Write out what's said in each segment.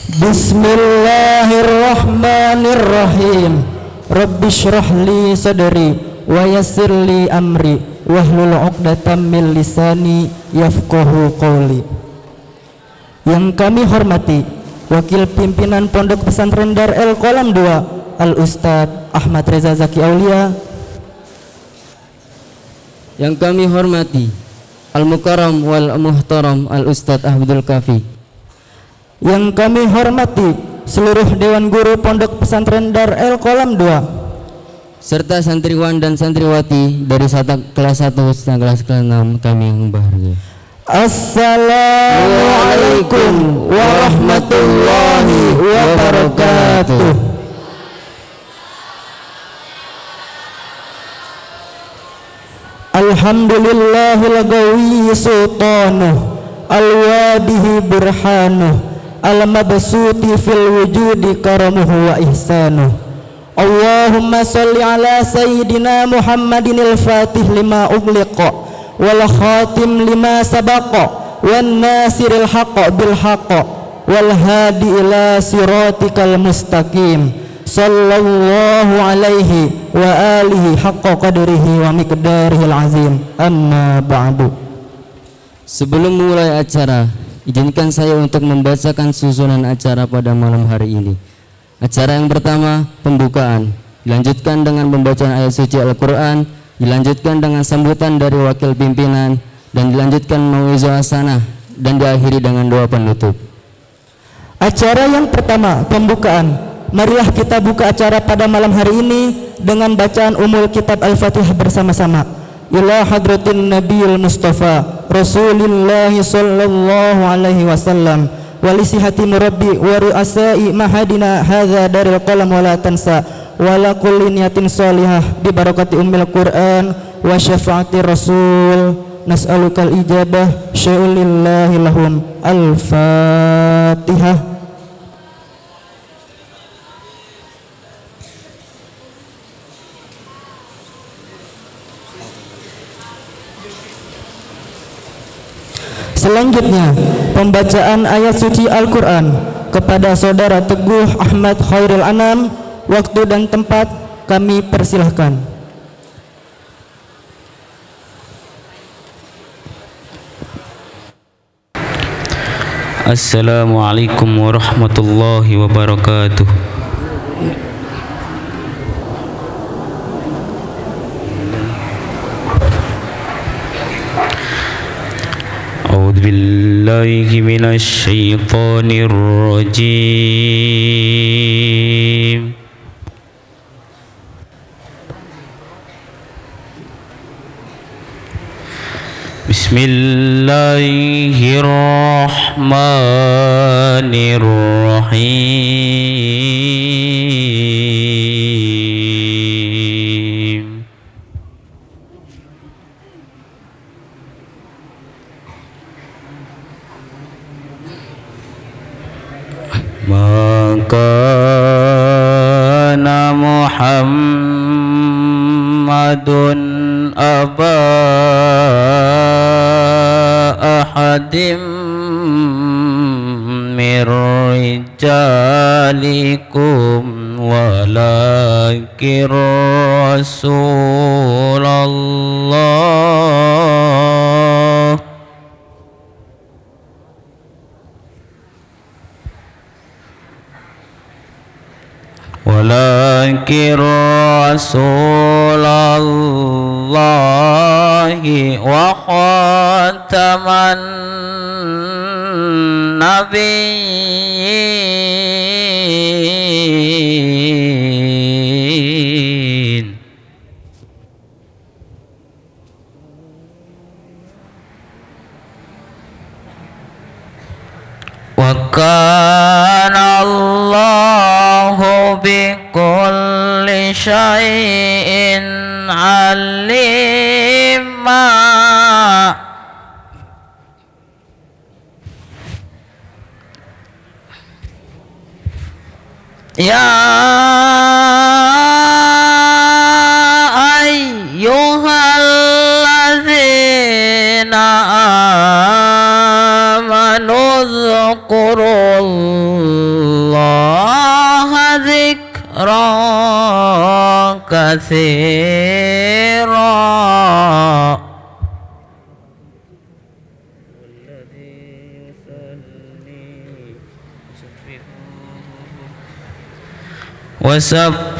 Bismillahirrahmanirrahim. Rabbi shrah li sadri wa yassir li amri wahlul 'uqdatam min lisani yafqahu qawli. Yang kami hormati Wakil Pimpinan Pondok Pesantren Dar El Qalam 2 Al Ustadz Ahmad Reza Zaki Aulia. Yang kami hormati Al Mukarram wal Muhtaram Al Ustadz Ahmadul Kafi. Yang kami hormati seluruh Dewan Guru Pondok Pesantren Dar El Qalam 2 serta santriwan dan santriwati dari kelas 1 dan kelas 6 kami yang berbahagia. Assalamualaikum warahmatullahi wabarakatuh. Alhamdulillahil qawiyyi sultanuh al-wadihi burhanuh al-mabsuti fil wujudi karamuhu wa ihsanuh. Allahumma salli ala sayyidina Muhammadin al-fatih lima ughliqa wal khatim lima sabaqa wan nasiril haqqa bil haqqa wal hadi ila siratikal mustaqim sallallahu alaihi wa alihi haqqa qadrihi wa miqdarihil azim. Amma ba'du. Sebelum mulai acara, izinkan saya untuk membacakan susunan acara pada malam hari ini. Acara yang pertama, pembukaan, dilanjutkan dengan pembacaan ayat suci Al-Quran, dilanjutkan dengan sambutan dari wakil pimpinan, dan dilanjutkan mau'izah hasanah, dan diakhiri dengan doa penutup. Acara yang pertama, pembukaan. Marilah kita buka acara pada malam hari ini dengan bacaan umul kitab Al-Fatihah bersama-sama. Ila hadratin Nabiyil Mustafa Rasulillahi sallallahu alaihi wasallam wa li sihhati murabbi wa ru'asai mahadina hadza daril qalam wa la tansa wa la kulli niyatin shalihah bi barakati ummil Qur'an wa syafaati Rasul nas'alukal ijabah syai'ulillahi lahum. Al-Fatihah. Selanjutnya, pembacaan ayat suci Al-Quran kepada Saudara Teguh Ahmad Khairul Anam. Waktu dan tempat kami persilahkan. Assalamualaikum warahmatullahi wabarakatuh. أعوذ بالله من الشيطان الرجيم. بسم الله الرحمن الرحيم. Ma kana Muhammadun aba ahadim mir rijalikum walakin Rasulullah walakin Rasulullahi wa khataman nabiyyin. Wa kana Allahu bikulli syai'in alima. Ya ayyuhalladzina amanu dzkurullah كثيرا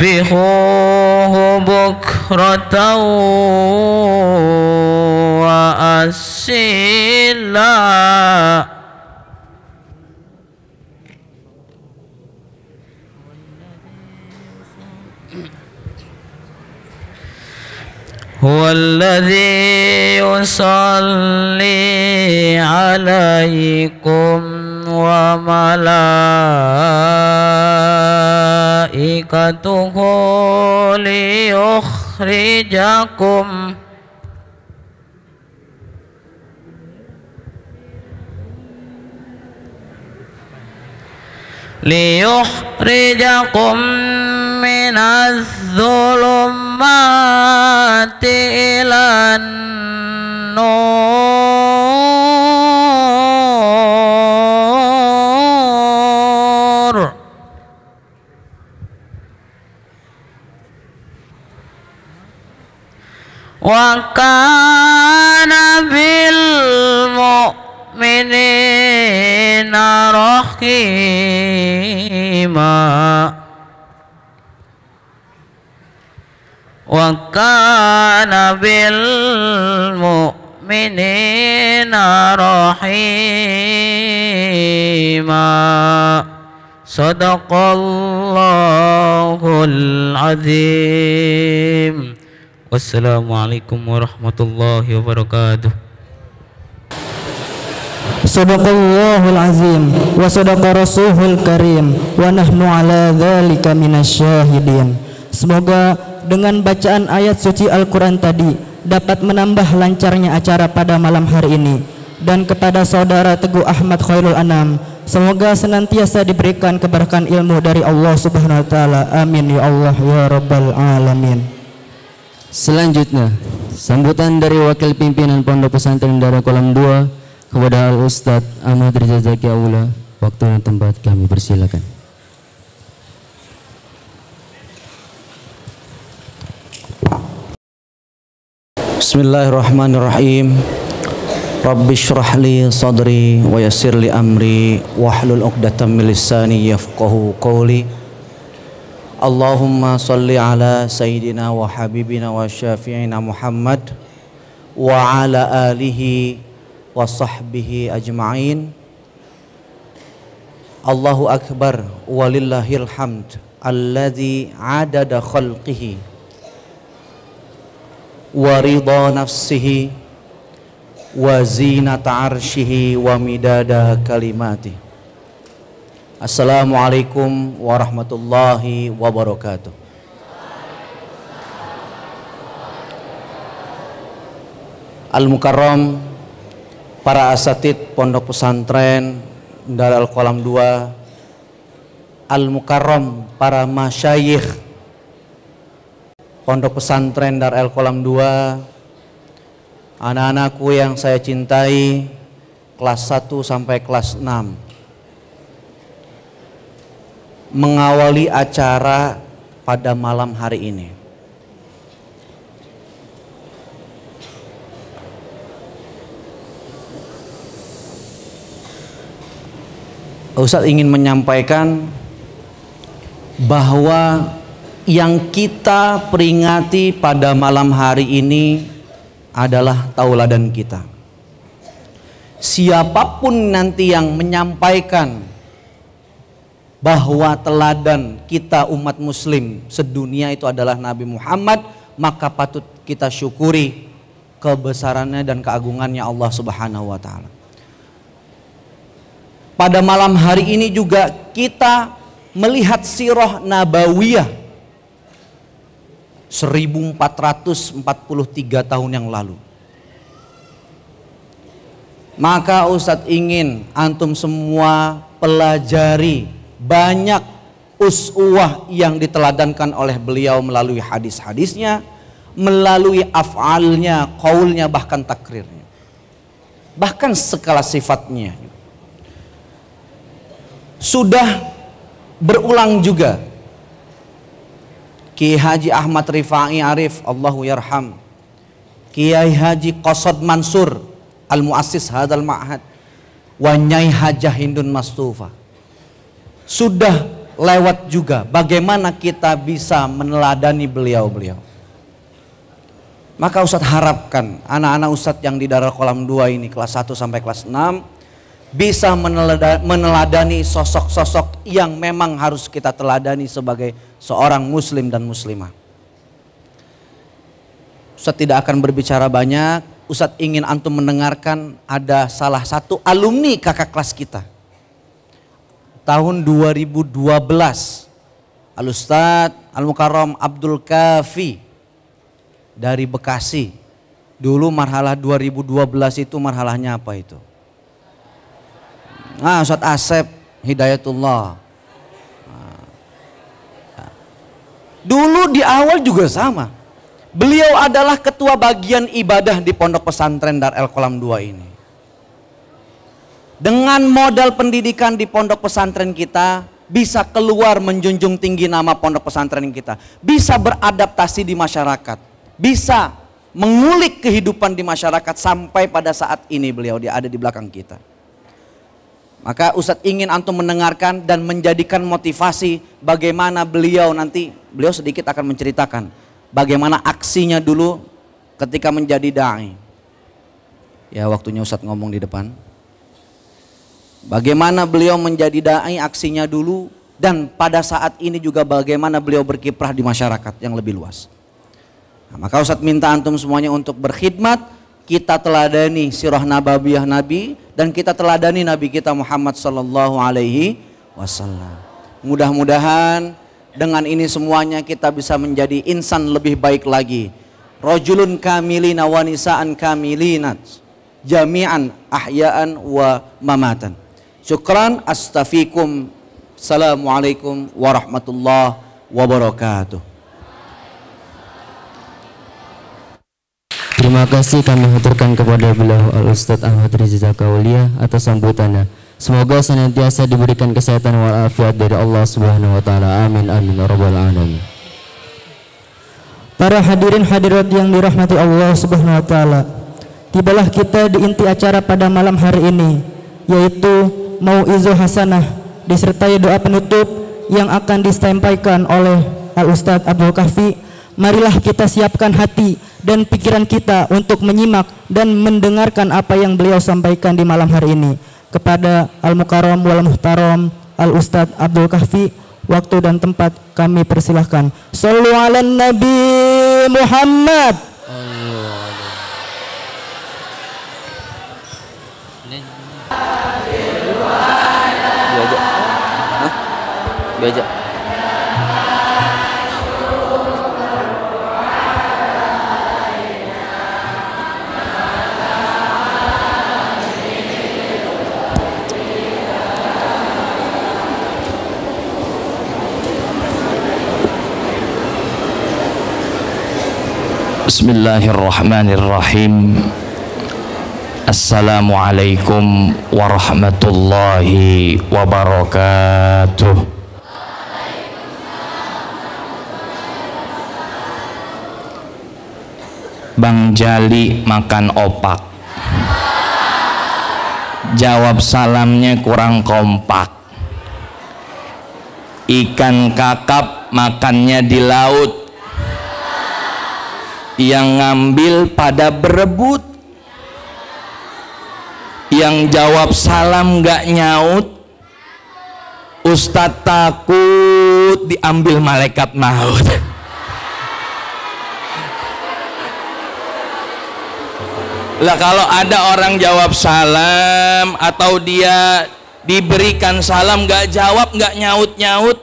وسبحوه بكرة وأصيلا هو الذي يصلي عليكم وملائكته ليخرجكم من الظلمات إلى النور وكان بالمؤمنين رحيما وكان بالمؤمنين رحيما صدق الله العظيم wassalamualaikum warahmatullahi wabarakatuh. Sadaqallahul azim wa sadaqa rasulul karim wa nahnu ala dzalika minasyahidin. Semoga dengan bacaan ayat suci Al-Quran tadi dapat menambah lancarnya acara pada malam hari ini. Dan kepada saudara Teguh Ahmad Khairul Anam, semoga senantiasa diberikan keberkahan ilmu dari Allah Subhanahu wa taala. Amin ya Allah ya rabbal alamin. Selanjutnya, sambutan dari Wakil Pimpinan Pondok Pesantren Darul Qalam 2 kepada Al-Ustadz Ahmad Riza Zaki Aula. Waktu dan tempat kami persilakan. Bismillahirrahmanirrahim. Rabbi shrah li sadri wa yassir li amri wahlul 'uqdatam min lisani yafqahu qawli. Allahumma salli ala sayyidina wa habibina wa syafi'ina Muhammad wa ala alihi wa sahbihi ajma'in. Allahu akbar walillahil hamd alladzi adada khalqihi wa ridha nafsihi wa zinata arshihi wa midada kalimatihi. Assalamualaikum warahmatullahi wabarakatuh. Al-Mukarram, para asatid Pondok Pesantren Darul Qalam 2, Al-Mukarram, para masyayikh Pondok Pesantren Darul Qalam 2, anak-anakku yang saya cintai, kelas 1 sampai kelas 6. Mengawali acara pada malam hari ini, Ustadz ingin menyampaikan bahwa yang kita peringati pada malam hari ini adalah tauladan kita. Siapapun nanti yang menyampaikan bahwa teladan kita umat muslim sedunia itu adalah Nabi Muhammad, maka patut kita syukuri kebesarannya dan keagungannya Allah Subhanahu wa taala. Pada malam hari ini juga kita melihat sirah nabawiyah 1443 tahun yang lalu. Maka Ustadz ingin antum semua pelajari banyak uswah yang diteladankan oleh beliau melalui hadis-hadisnya, melalui af'alnya, qaulnya, bahkan takrirnya, bahkan skala sifatnya. Sudah berulang juga Kiai Haji Ahmad Rifai Arif, Allahu yarham, Kiai Haji Qasad Mansur al-muassis hadzal ma'had, wa Nyai Hajah Hindun Mastufa. Sudah lewat juga bagaimana kita bisa meneladani beliau-beliau. Maka Ustadz harapkan anak-anak Ustadz yang di Darul Qalam 2 ini kelas 1 sampai kelas 6 bisa meneladani sosok-sosok yang memang harus kita teladani sebagai seorang muslim dan muslimah. Ustadz tidak akan berbicara banyak. Ustadz ingin antum mendengarkan ada salah satu alumni kakak kelas kita. Tahun 2012 Al-Ustadz Al-Mukarram Abdul Kafi dari Bekasi. Dulu marhalah 2012 itu marhalahnya apa itu? Ustadz Asep Hidayatullah. Dulu di awal juga sama. Beliau adalah ketua bagian ibadah di Pondok Pesantren Darul Qalam 2 ini. Dengan modal pendidikan di pondok pesantren kita, bisa keluar menjunjung tinggi nama pondok pesantren kita. Bisa beradaptasi di masyarakat. Bisa mengulik kehidupan di masyarakat sampai pada saat ini beliau ada di belakang kita. Maka Ustadz ingin antum mendengarkan dan menjadikan motivasi bagaimana beliau sedikit akan menceritakan bagaimana aksinya dulu ketika menjadi da'i. Ya, waktunya Ustadz ngomong di depan. Bagaimana beliau menjadi da'i aksinya dulu, dan pada saat ini juga bagaimana beliau berkiprah di masyarakat yang lebih luas. Nah, maka Ustadz minta antum semuanya untuk berkhidmat. Kita teladani sirah nabawiyah Nabi dan kita teladani Nabi kita Muhammad sallallahu alaihi wasallam. Mudah-mudahan dengan ini semuanya kita bisa menjadi insan lebih baik lagi. Rajulun kamilina wa nisaan kamilinat jami'an ahya'an wa mamatan. Syukran, astafikum. Assalamualaikum warahmatullahi wabarakatuh. Terima kasih kami haturkan kepada beliau Al-Ustadz Ahmad Riza Zakaulia atas sambutannya. Semoga senantiasa diberikan kesehatan walafiat dari Allah Subhanahu wa taala. Amin amin ya rabbal alamin. Para hadirin hadirat yang dirahmati Allah Subhanahu wa taala, tibalah kita di inti acara pada malam hari ini, yaitu mau'izah hasanah disertai doa penutup yang akan disampaikan oleh Al-Ustadz Abdul Kahfi. Marilah kita siapkan hati dan pikiran kita untuk menyimak dan mendengarkan apa yang beliau sampaikan di malam hari ini. Kepada Al-Mukarram wal Muhtaram Al-Ustadz Abdul Kahfi, waktu dan tempat kami persilahkan. Shallu ala Nabi Muhammad. Baca. Bismillahirrahmanirrahim. Assalamualaikum warahmatullahi wabarakatuh. Bang Jali makan opak, jawab salamnya kurang kompak. Ikan kakap makannya di laut, yang ngambil pada berebut, yang jawab salam gak nyaut. Ustadz takut diambil malaikat maut. Lah kalau ada orang jawab salam atau dia diberikan salam gak jawab, gak nyaut-nyaut,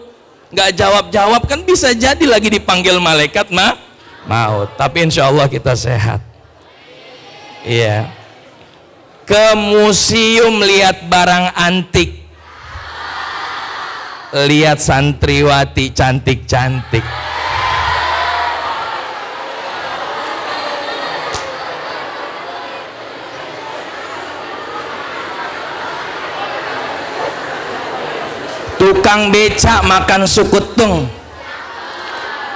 gak jawab-jawab, kan bisa jadi lagi dipanggil malaikat maut. Tapi insya Allah kita sehat. Iya. Ke museum lihat barang antik, lihat santriwati cantik-cantik. Tukang becak makan sukutung,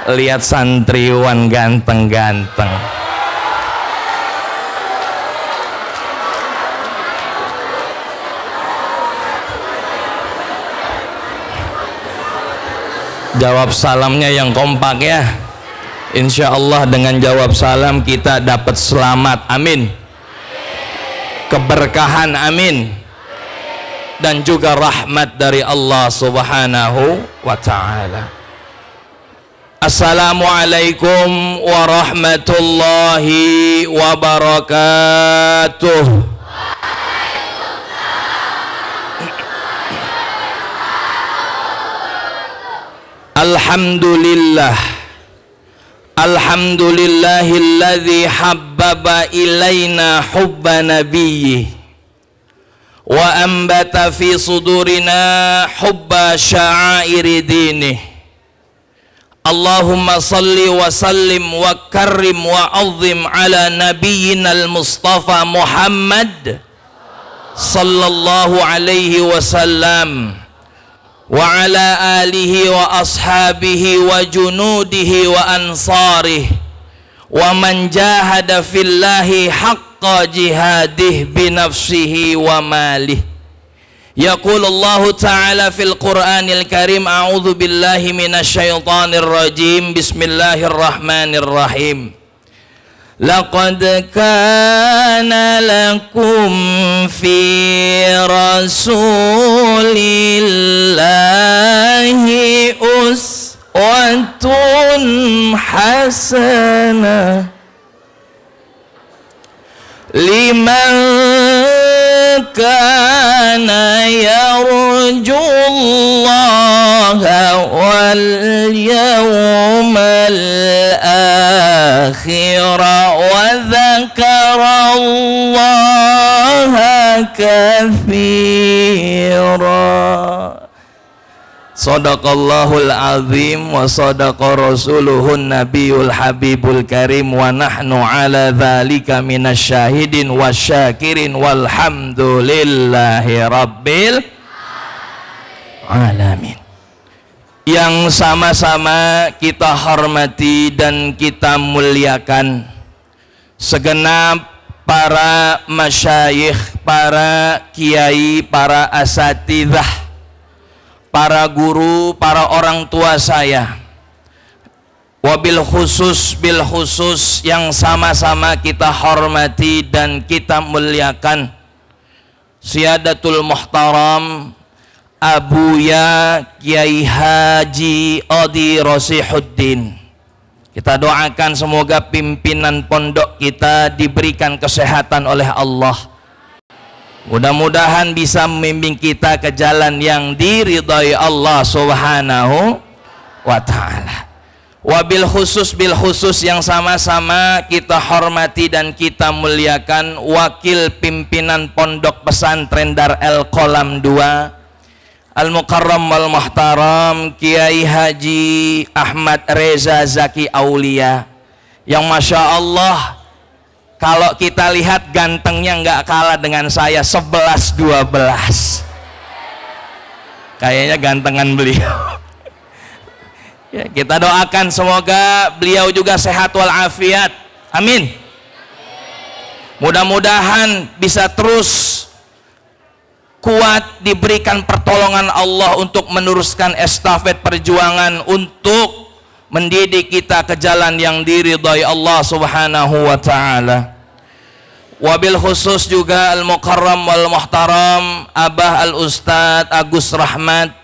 lihat santriwan ganteng-ganteng. Jawab salamnya yang kompak ya. Insya Allah dengan jawab salam kita dapat selamat, amin. Keberkahan, amin. Dan juga rahmat dari Allah Subhanahu wa ta'ala. Assalamualaikum warahmatullahi wabarakatuh. Alhamdulillah, alhamdulillahilladzi habbaba ilaina hubba nabiyyi wa ambata fi sudurina hubba sya'airi dinih. Allahumma salli wa sallim wa karrim wa azim ala nabiyyina al-Mustafa Muhammad sallallahu alaihi wasallam wa ala alihi wa ashabihi wa junudihi wa ansarihi wa man jahada fillahi haqqa jihadih binafsihi wa malih. Yaqulullahu ta'ala fil Qur'anil Karim, a'udzu billahi minasyaitonir rajim, bismillahirrahmanirrahim. Laqad kana lakum fi rasulillahi uswatun hasanah liman kana yarjullaha wal yawmal akhir wa dzakarallaha katsira. Sadaqallahul azim wa sadaqa rasuluhun nabiyul habibul karim wa nahnu ala dzalika minasyahidin wasyakirin walhamdulillahi rabbil alamin. Yang sama-sama kita hormati dan kita muliakan segenap para masyayikh, para kiai, para asatidzah, para guru, para orang tua saya. Wabil khusus, bil khusus yang sama-sama kita hormati dan kita muliakan Siyadatul Muhtaram Abuya Kiai Haji Odi Rosihuddin. Kita doakan semoga pimpinan pondok kita diberikan kesehatan oleh Allah. Mudah-mudahan bisa membimbing kita ke jalan yang diridhai Allah Subhanahu wa ta'ala. Wabil khusus bil khusus yang sama-sama kita hormati dan kita muliakan Wakil Pimpinan Pondok Pesantren Dar El Qolam 2 Al-Mukarram wal Muhtaram Kiai Haji Ahmad Reza Zaki Aulia, yang Masya Allah kalau kita lihat gantengnya nggak kalah dengan saya 11-12. Kayaknya gantengan beliau. Ya, kita doakan semoga beliau juga sehat walafiat. Amin. Mudah-mudahan bisa terus kuat, diberikan pertolongan Allah untuk meneruskan estafet perjuangan untuk mendidik kita ke jalan yang diridhai Allah Subhanahu wa ta'ala. Wabil khusus juga Al-Mukarram wal Muhtaram Abah Al-Ustadz Agus Rahmat.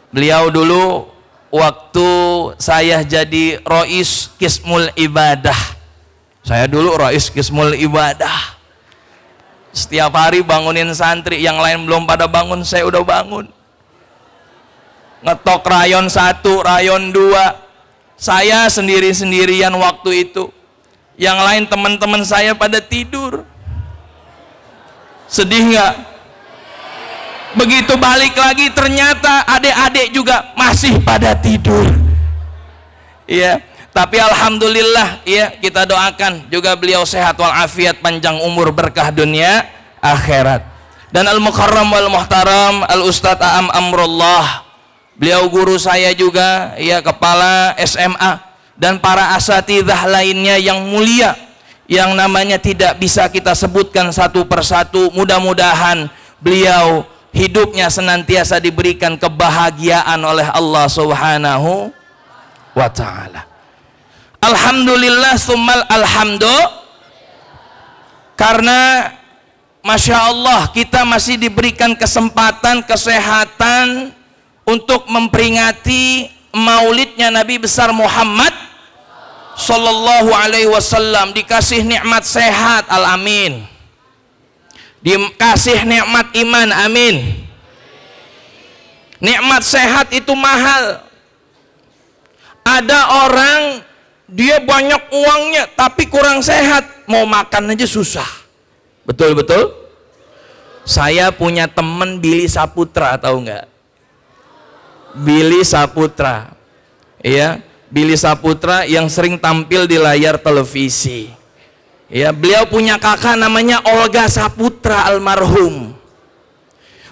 Beliau dulu waktu saya jadi Rois Qismul Ibadah, saya dulu Rois Qismul Ibadah, setiap hari bangunin santri, yang lain belum pada bangun saya udah bangun. Ngetok rayon 1, rayon 2, saya sendiri-sendirian waktu itu, yang lain teman-teman saya pada tidur. Sedih nggak? Begitu balik lagi ternyata adik-adik juga masih pada tidur. Iya, tapi alhamdulillah ya, kita doakan juga beliau sehat walafiat, panjang umur, berkah dunia akhirat. Dan Al-Mukarram wal Muhtaram Al-Ustadz Aam Amrullah beliau guru saya juga, ya, kepala SMA, dan para asatidzah lainnya yang mulia, yang namanya tidak bisa kita sebutkan satu persatu. Mudah-mudahan beliau hidupnya senantiasa diberikan kebahagiaan oleh Allah Subhanahu wa ta'ala. Alhamdulillah summal alhamdulillah, karena Masya Allah kita masih diberikan kesempatan, kesehatan untuk memperingati maulidnya Nabi besar Muhammad Sallallahu Alaihi Wasallam. Dikasih nikmat sehat, al-amin. Dikasih nikmat iman, amin. Nikmat sehat itu mahal. Ada orang dia banyak uangnya tapi kurang sehat, mau makan aja susah. Betul-betul. Saya punya temen Billy Saputra, tahu nggak? Billy Saputra, ya, Billy Saputra yang sering tampil di layar televisi. Ya, beliau punya kakak namanya Olga Saputra almarhum.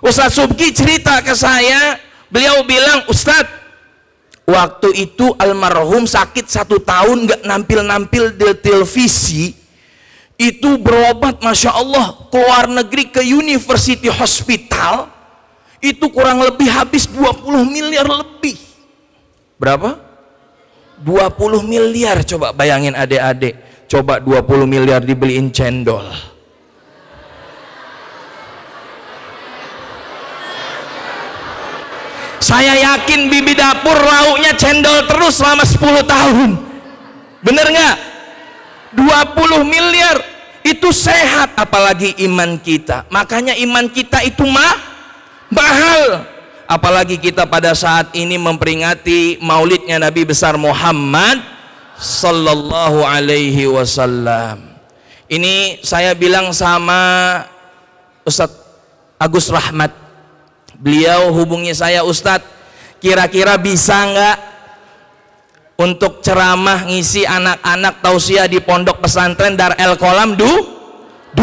Ustadz Subki cerita ke saya, beliau bilang, Ustadz, waktu itu almarhum sakit 1 tahun nggak nampil-nampil di televisi, itu berobat Masya Allah ke luar negeri, ke University Hospital, itu kurang lebih habis 20 miliar lebih. Berapa? 20 miliar, coba bayangin adik-adik, coba 20 miliar dibeliin cendol. Saya yakin bibi dapur lauknya cendol terus selama 10 tahun. Bener nggak? 20 miliar itu sehat, apalagi iman kita. Makanya iman kita itu mahal. Apalagi kita pada saat ini memperingati maulidnya Nabi besar Muhammad Sallallahu Alaihi Wasallam. Ini saya bilang sama Ustadz Agus Rahmat, beliau hubungi saya, Ustadz, kira-kira bisa nggak untuk ceramah ngisi anak-anak tausiah di pondok pesantren Dar El Kolam 2?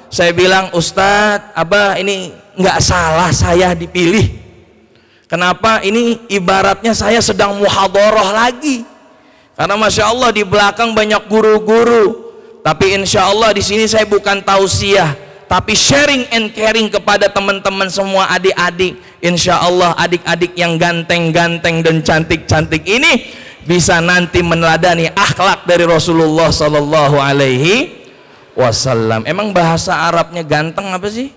Saya bilang, Ustadz, Abah ini nggak salah saya dipilih. Kenapa? Ini ibaratnya saya sedang muhadharah lagi. Karena Masya Allah di belakang banyak guru-guru. Tapi Insya Allah di sini saya bukan tausiah, tapi sharing and caring kepada teman-teman semua adik-adik. Insya Allah adik-adik yang ganteng-ganteng dan cantik-cantik ini bisa nanti meneladani akhlak dari Rasulullah Sallallahu Alaihi Wasallam. Emang bahasa Arabnya ganteng apa sih?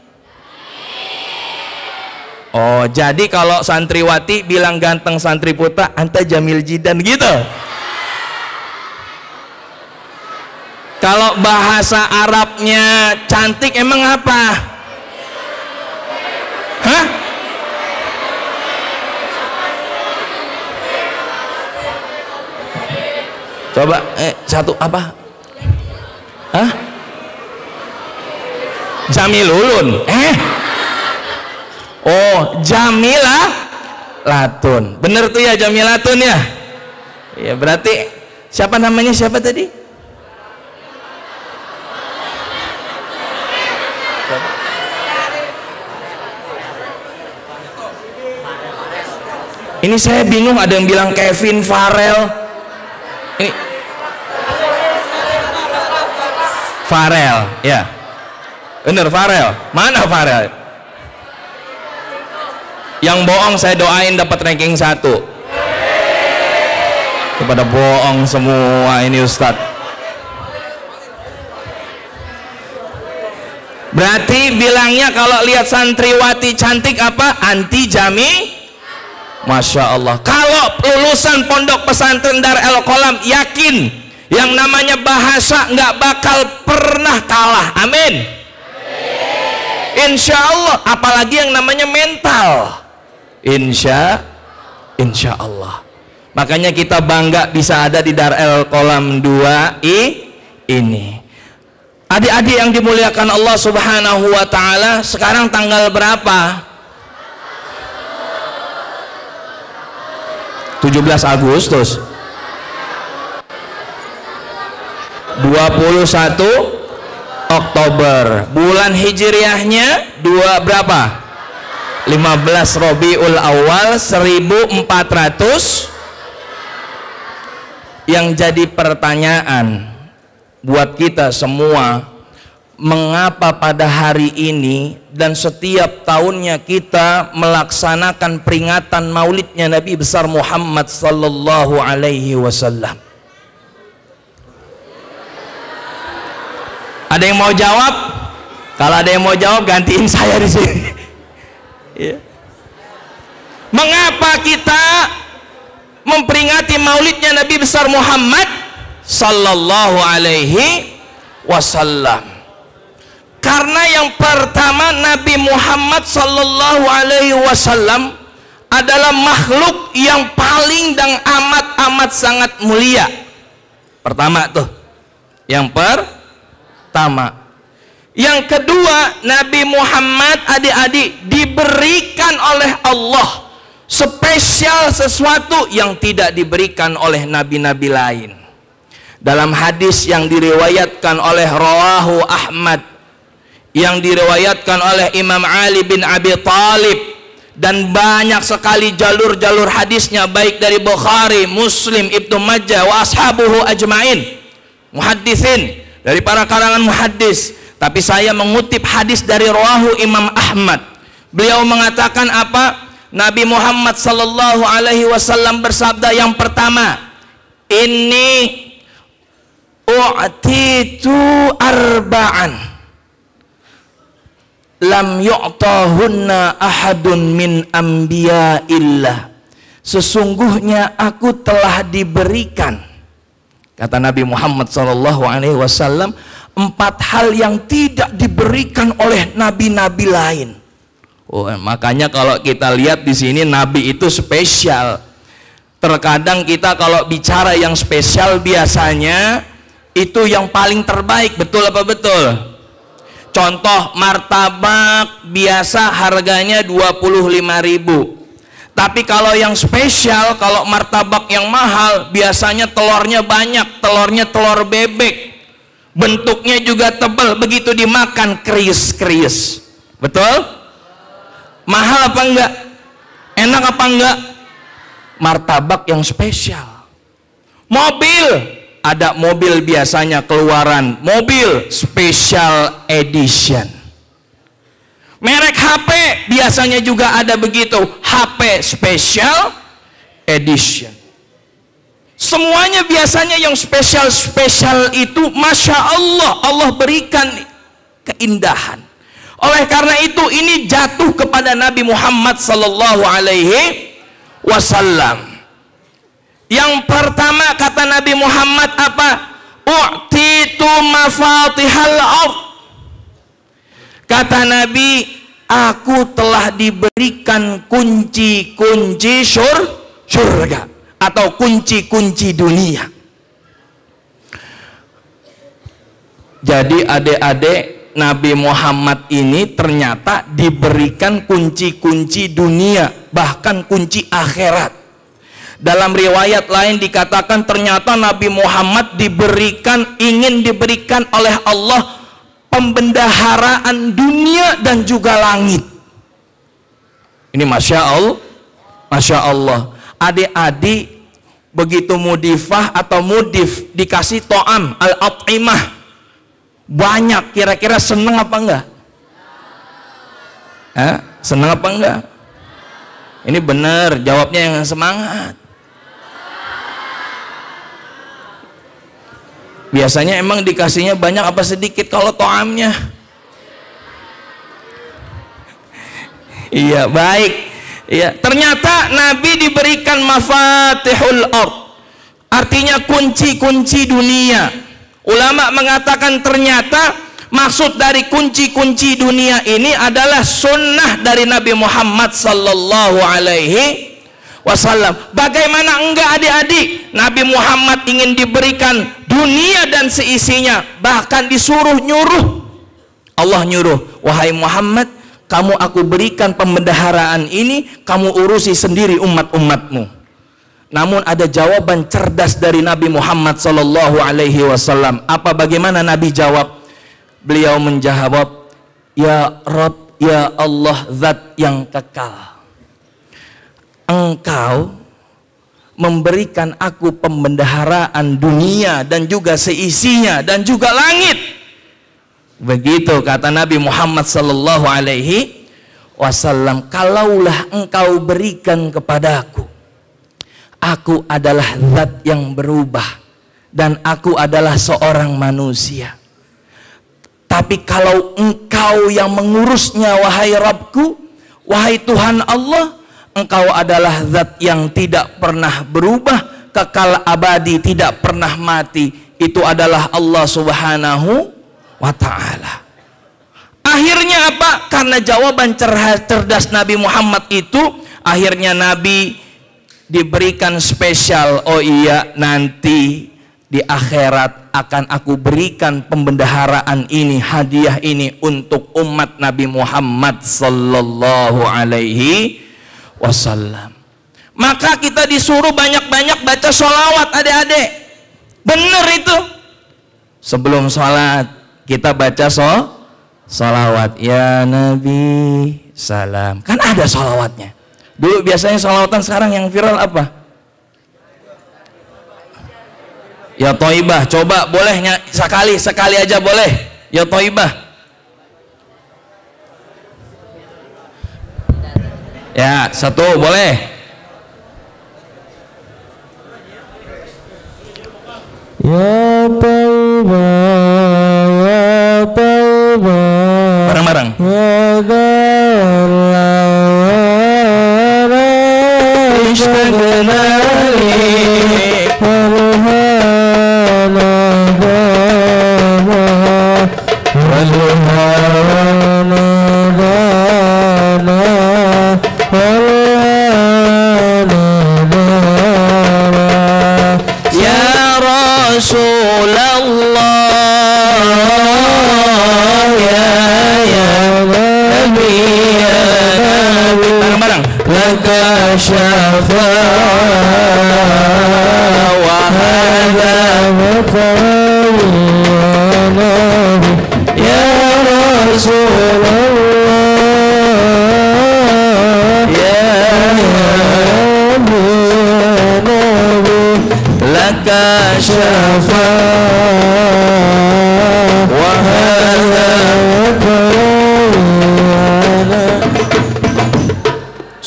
Oh, jadi kalau santriwati bilang ganteng santri putra, anta jamil jidan gitu. Kalau bahasa Arabnya cantik emang apa? Hah? Coba satu apa? Hah? Jamilulun. Oh, Jamilah Latun. Bener tuh ya, Jamilatun ya. Ya berarti siapa namanya, siapa tadi? Ini saya bingung, ada yang bilang Kevin Farel. Ini Farel, ya. Bener Farel. Mana Farel? Yang bohong saya doain dapat ranking 1. Kepada bohong semua ini Ustadz. Berarti bilangnya kalau lihat santriwati cantik apa? Anti jami. Masya Allah. Kalau lulusan pondok pesantren Dar El Kolam yakin yang namanya bahasa nggak bakal pernah kalah. Amin. Insya Allah. Apalagi yang namanya mental. Insya Allah. Makanya kita bangga bisa ada di Dar El Kolam 2 ini. Adik-adik yang dimuliakan Allah Subhanahu wa Ta'ala, sekarang tanggal berapa? 17 Agustus 21 Oktober. Bulan hijriahnya berapa? 15 Rabiul Awal 1400. Yang jadi pertanyaan buat kita semua, mengapa pada hari ini dan setiap tahunnya kita melaksanakan peringatan maulidnya Nabi besar Muhammad sallallahu alaihi wasallam? Ada yang mau jawab? Kalau ada yang mau jawab, gantiin saya di sini. Ya. Mengapa kita memperingati maulidnya Nabi besar Muhammad sallallahu alaihi wasallam? Karena yang pertama, Nabi Muhammad sallallahu alaihi wasallam adalah makhluk yang paling dan amat sangat mulia. Pertama tuh, yang pertama. Yang kedua, Nabi Muhammad adik-adik diberikan oleh Allah spesial sesuatu yang tidak diberikan oleh nabi-nabi lain. Dalam hadis yang diriwayatkan oleh Rawahu Ahmad, yang diriwayatkan oleh Imam Ali bin Abi Thalib, dan banyak sekali jalur-jalur hadisnya baik dari Bukhari, Muslim, Ibnu Majah wa ashabuhu ajmain, muhaddisin, dari para karangan muhaddis. Tapi saya mengutip hadis dari Rawahu Imam Ahmad. Beliau mengatakan apa? Nabi Muhammad sallallahu alaihi wasallam bersabda yang pertama, "Inni u'titu arba'an lam yu'tahunna ahadun min anbiya'illah." Sesungguhnya aku telah diberikan, kata Nabi Muhammad sallallahu alaihi wasallam, 4 hal yang tidak diberikan oleh nabi-nabi lain. Oh, makanya kalau kita lihat di sini nabi itu spesial. Terkadang kita kalau bicara yang spesial biasanya itu yang paling terbaik, betul apa betul? Contoh, martabak biasa harganya 25.000. Tapi kalau yang spesial, kalau martabak yang mahal, biasanya telurnya banyak, telurnya telur bebek. Bentuknya juga tebal, begitu dimakan krius-krius. Betul? Mahal apa enggak? Enak apa enggak? Martabak yang spesial. Mobil, ada mobil biasanya keluaran mobil special edition. Merek HP biasanya juga ada begitu, HP special edition. Semuanya biasanya yang spesial-spesial itu, Masya Allah, Allah berikan keindahan. Oleh karena itu ini jatuh kepada Nabi Muhammad sallallahu alaihi wasallam. Yang pertama kata Nabi Muhammad apa? U'titu mafatihal ardh. Kata Nabi, aku telah diberikan kunci-kunci surga atau kunci-kunci dunia. Jadi adik-adik, Nabi Muhammad ini ternyata diberikan kunci-kunci dunia, bahkan kunci akhirat. Dalam riwayat lain dikatakan ternyata Nabi Muhammad ingin diberikan oleh Allah pembendaharaan dunia dan juga langit. Ini Masya Allah, Masya Allah. Adik-adik begitu mudifah atau mudif dikasih to'am al-at'imah banyak, kira-kira seneng apa enggak? Seneng apa enggak? Ini benar, jawabnya yang semangat. Biasanya emang dikasihnya banyak apa sedikit kalau to'amnya? Iya, baik. Ya, ternyata Nabi diberikan mafatihul ardh, artinya kunci-kunci dunia. Ulama mengatakan ternyata maksud dari kunci-kunci dunia ini adalah sunnah dari Nabi Muhammad sallallahu alaihi wasallam. Bagaimana enggak adik-adik? Nabi Muhammad ingin diberikan dunia dan seisinya, bahkan disuruh nyuruh. Allah nyuruh, wahai Muhammad, kamu aku berikan pembendaharaan ini, kamu urusi sendiri umat-umatmu. Namun ada jawaban cerdas dari Nabi Muhammad sallallahu alaihi wasallam. Apa bagaimana Nabi jawab? Beliau menjawab, ya Rabb, ya Allah zat yang kekal, Engkau memberikan aku pembendaharaan dunia dan juga seisinya dan juga langit. Begitu kata Nabi Muhammad sallallahu alaihi wasallam, kalaulah engkau berikan kepadaku, aku adalah zat yang berubah dan aku adalah seorang manusia. Tapi kalau engkau yang mengurusnya, wahai Rabbku, wahai Tuhan Allah, engkau adalah zat yang tidak pernah berubah, kekal abadi, tidak pernah mati. Itu adalah Allah Subhanahu wa ta'ala. Akhirnya apa? Karena jawaban cerdas Nabi Muhammad itu, akhirnya Nabi diberikan spesial. Oh iya, nanti di akhirat akan aku berikan pembendaharaan ini, hadiah ini untuk umat Nabi Muhammad sallallahu alaihi wasallam. Maka kita disuruh banyak-banyak baca sholawat, adik-adik. Bener itu. Sebelum sholat kita baca sholawat, ya Nabi salam. Kan ada sholawatnya. Dulu biasanya sholawatan, sekarang yang viral apa? Ya Toibah. Coba bolehnya sekali aja boleh. Ya Toibah. Ya, satu boleh. Ya Toibah, ya Toibah. Bareng-bareng.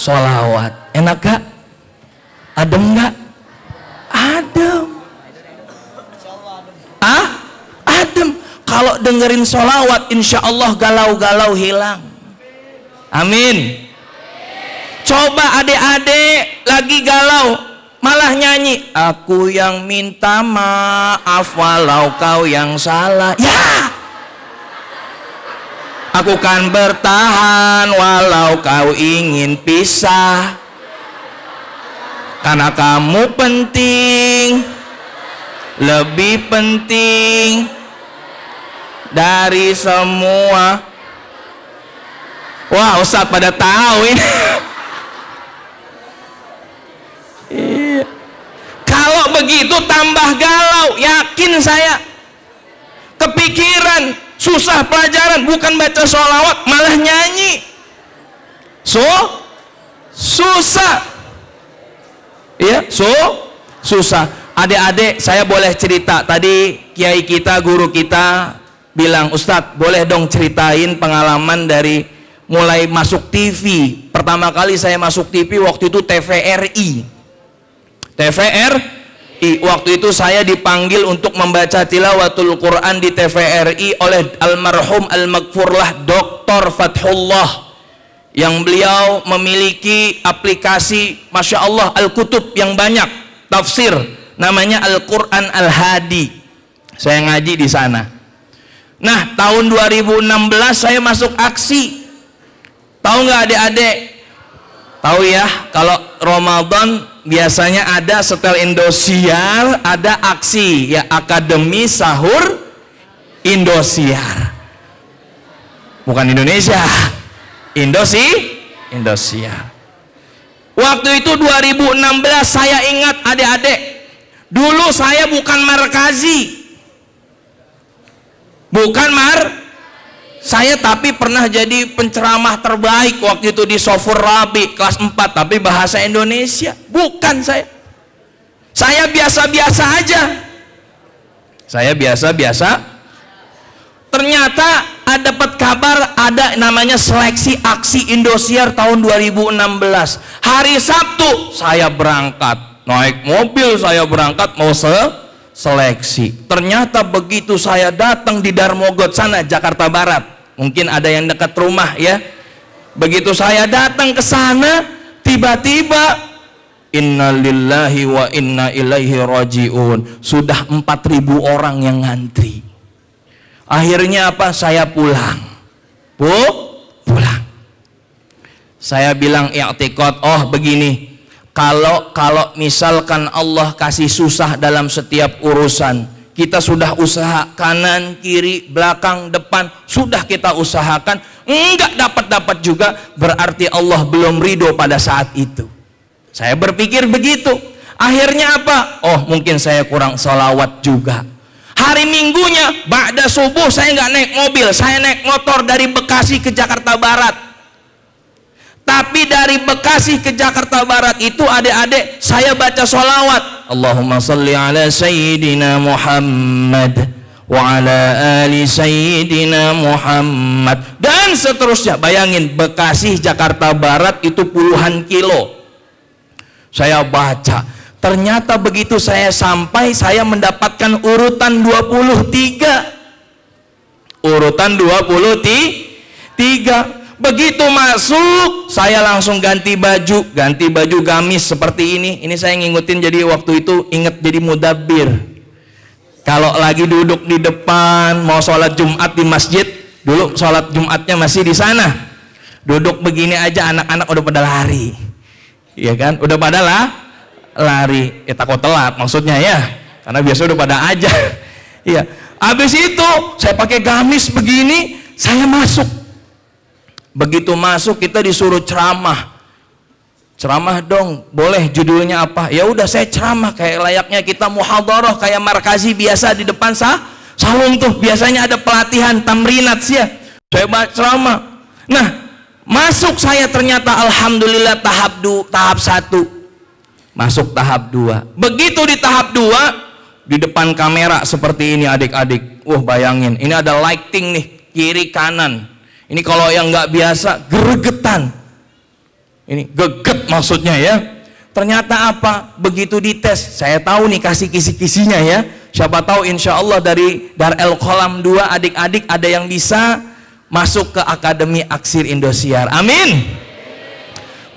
Sholawat enak gak? Adem gak? Adem. Adem. Kalau dengerin sholawat, insya Allah galau-galau hilang. Amin. Coba adik-adik lagi galau malah nyanyi, aku yang minta maaf walau kau yang salah. Ya, aku kan bertahan walau kau ingin pisah, karena kamu penting, lebih penting dari semua. Wah, Ustadz pada tahu ini. Kalau begitu tambah galau, yakin saya. Kepikiran, susah pelajaran, bukan baca sholawat malah nyanyi. Susah. Ya, susah. Adik-adik, saya boleh cerita. Tadi kiai kita, guru kita bilang, Ustadz boleh dong ceritain pengalaman dari mulai masuk TV. Pertama kali saya masuk TV waktu itu TVRI. Waktu itu saya dipanggil untuk membaca tilawatul Quran di TVRI oleh almarhum al-maghfurlah Dr. Fathullah, yang beliau memiliki aplikasi Masya Allah Al-Kutub yang banyak tafsir, namanya Al-Quran Al-Hadi. Saya ngaji di sana. Nah, tahun 2016 saya masuk aksi. Tahu nggak adik-adik? Tahu ya, kalau Ramadan biasanya ada setel Indosiar, ada aksi ya, Akademi Sahur Indosiar. Bukan Indonesia, Indosiar. Waktu itu 2016 saya ingat adik-adik, dulu saya bukan markazi. Saya tapi pernah jadi penceramah terbaik waktu itu di Sofur Rabi kelas 4, tapi bahasa Indonesia. Bukan saya. Saya biasa-biasa aja. Saya biasa-biasa. Ternyata ada dapat kabar ada namanya seleksi aksi Indosiar tahun 2016. Hari Sabtu saya berangkat, naik mobil saya berangkat mau seleksi. Ternyata begitu saya datang di Darmogot sana, Jakarta Barat. Mungkin ada yang dekat rumah ya. Begitu saya datang ke sana, tiba-tiba innalillahi wa inna ilaihi rajiun. Sudah 4.000 orang yang ngantri. Akhirnya apa? Saya pulang. Pulang. Saya bilang i'tikad, oh begini. Kalau misalkan Allah kasih susah dalam setiap urusan, kita sudah usaha kanan, kiri, belakang, depan, sudah kita usahakan, enggak dapat juga, berarti Allah belum ridho pada saat itu. Saya berpikir begitu. Akhirnya apa? Oh mungkin saya kurang sholawat juga. Hari Minggunya, ba'da subuh saya nggak naik mobil, saya naik motor dari Bekasi ke Jakarta Barat. Tapi dari Bekasi ke Jakarta Barat itu adik-adik saya baca sholawat Allahumma salli ala Sayyidina Muhammad wa ala ali Sayyidina Muhammad dan seterusnya. Bayangin Bekasi Jakarta Barat itu puluhan kilo. Saya baca, ternyata begitu saya sampai saya mendapatkan urutan 23. Urutan 23. Begitu masuk, saya langsung ganti baju gamis seperti ini. Ini saya ngikutin, jadi waktu itu inget jadi mudabbir. Kalau lagi duduk di depan mau sholat Jumat di masjid, dulu sholat Jumatnya masih di sana. Duduk begini aja anak-anak udah pada lari, ya kan? Udah pada lari. Takut telat maksudnya ya, karena biasa udah pada aja. Iya. Habis itu saya pakai gamis begini, saya masuk. Begitu masuk kita disuruh ceramah dong, boleh judulnya apa? Ya udah saya ceramah kayak layaknya kita muhadharah kayak markazi biasa di depan salon tuh biasanya ada pelatihan tamrinat sih ya. Saya ceramah. Nah masuk saya ternyata alhamdulillah tahap 1, masuk tahap 2. Begitu di tahap 2 di depan kamera seperti ini adik-adik, bayangin ini ada lighting nih kiri kanan. Ini kalau yang nggak biasa geregetan, ini geget maksudnya ya. Ternyata apa? Begitu dites, saya tahu nih kasih kisi-kisinya ya. Siapa tahu insya Allah dari Darul Qalam 2 adik-adik ada yang bisa masuk ke Akademi Aksir Indosiar. Amin.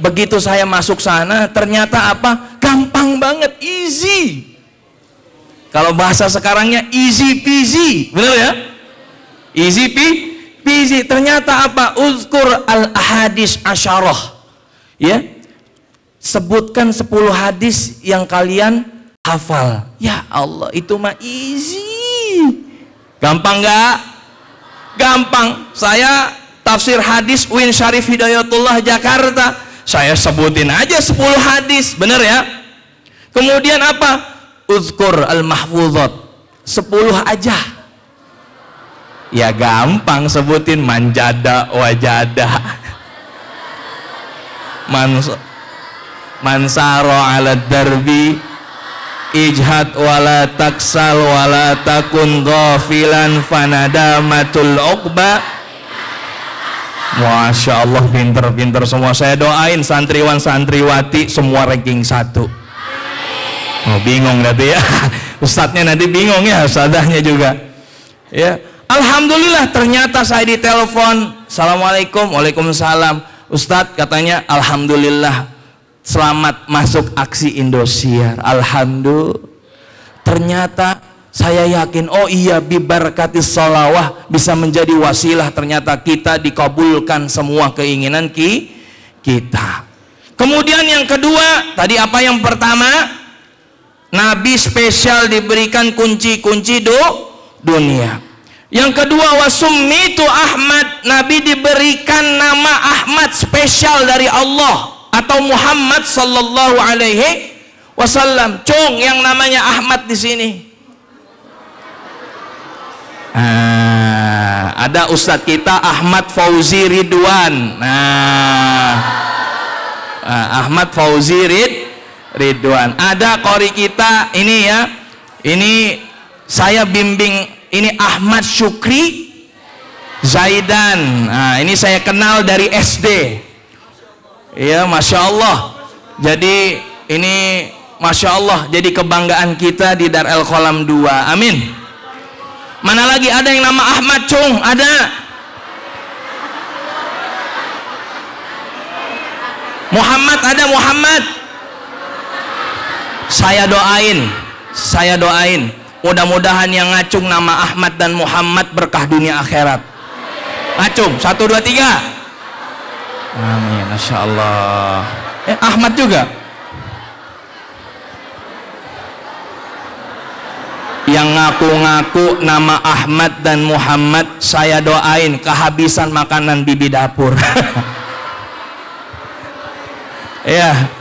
Begitu saya masuk sana, ternyata apa? Gampang banget, easy. Kalau bahasa sekarangnya easy peasy, bener ya? Easy peasy. Ternyata apa? Uzkur al-ahadis asyarah, ya, sebutkan 10 hadis yang kalian hafal. Ya Allah, itu mah easy. Gampang nggak? Gampang. Saya tafsir hadis UIN Syarif Hidayatullah Jakarta, saya sebutin aja 10 hadis, bener ya? Kemudian apa? Uzkur al-mahfuzat, 10 aja. Ya gampang sebutin, manjada wajada, mansaro ala darbi, ijhad wala taksal wala takun ghafilan fanadamatul uqba. Masya Allah, pinter-pinter semua. Saya doain santriwan santriwati semua ranking 1. Oh bingung nanti ya, ustadznya nanti bingung ya, ustadzahnya juga ya. Alhamdulillah, ternyata saya ditelepon, assalamualaikum, waalaikumsalam, Ustadz katanya alhamdulillah selamat masuk aksi Indosiar. Alhamdulillah. Ternyata saya yakin, oh iya, bibarakatis sholawah bisa menjadi wasilah, ternyata kita dikabulkan semua keinginan kita. Kemudian yang kedua, tadi apa yang pertama? Nabi spesial diberikan kunci-kunci dunia. Yang kedua, wasummitu Ahmad, Nabi diberikan nama Ahmad spesial dari Allah atau Muhammad sallallahu alaihi wasallam. Cung yang namanya Ahmad di sini. ada Ustadz kita Ahmad Fauzi Ridwan. Ahmad Fauzi Ridwan. Ada qori kita ini ya. Ini saya bimbing ini Ahmad Syukri Zaidan. Ini saya kenal dari SD. Ya, Masya Allah. Jadi ini Masya Allah jadi kebanggaan kita di Darul Qalam 2. Amin. Mana lagi ada yang nama Ahmad Cung? Ada. Muhammad ada Muhammad. Saya doain mudah-mudahan yang ngacung nama Ahmad dan Muhammad berkah dunia akhirat. Ngacung 1 2 3. Amin. Masya Allah. Ahmad juga. Yang ngaku-ngaku nama Ahmad dan Muhammad saya doain kehabisan makanan bibi dapur. Ya.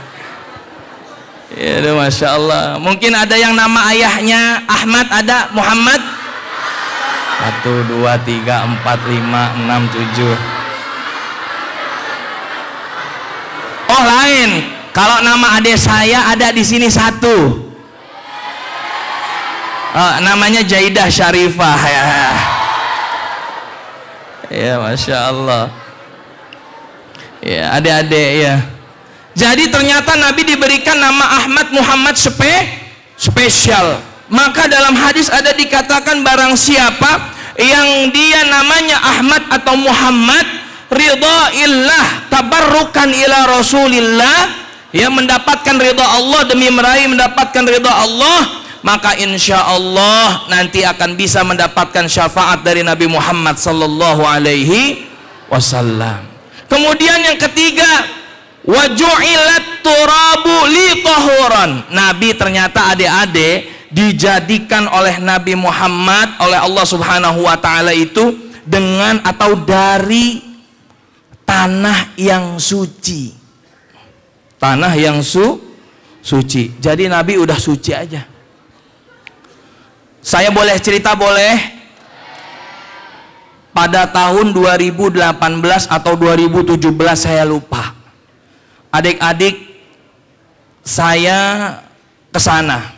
Ya, Masya Allah. Mungkin ada yang nama ayahnya Ahmad, ada Muhammad. 1 2 3 4 5 6 7. Oh, lain. Kalau nama adik saya ada di sini 1. Namanya Jaidah Syarifah ya. Ya, Masya Allah. Ya, adik-adik ya. Jadi ternyata Nabi diberikan nama Ahmad Muhammad spesial. Maka dalam hadis ada dikatakan barang siapa yang dia namanya Ahmad atau Muhammad ridhaillah tabarrukan ila Rasulillah, ya, mendapatkan ridha Allah demi meraih mendapatkan ridha Allah, maka insya Allah nanti akan bisa mendapatkan syafaat dari Nabi Muhammad sallallahu alaihi wasallam. Kemudian yang ketiga, wa ju'ilat turabu li tahuran. Nabi ternyata adik-adik dijadikan oleh Nabi Muhammad oleh Allah Subhanahu wa taala itu dengan atau dari tanah yang suci. Tanah yang suci. Jadi Nabi udah suci aja. Saya boleh cerita boleh? Pada tahun 2018 atau 2017 saya lupa. Adik-adik saya ke sana,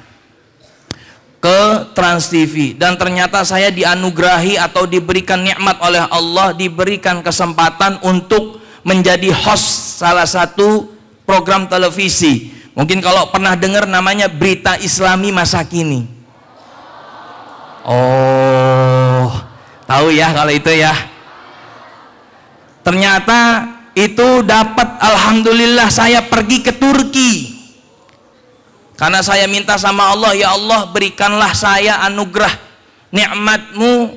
ke Trans TV, dan ternyata saya dianugerahi atau diberikan nikmat oleh Allah, diberikan kesempatan untuk menjadi host salah satu program televisi. Mungkin kalau pernah dengar namanya Berita Islami Masa Kini. Oh, tahu ya kalau itu ya. Ternyata itu dapat, alhamdulillah saya pergi ke Turki karena saya minta sama Allah, ya Allah berikanlah saya anugerah nikmatmu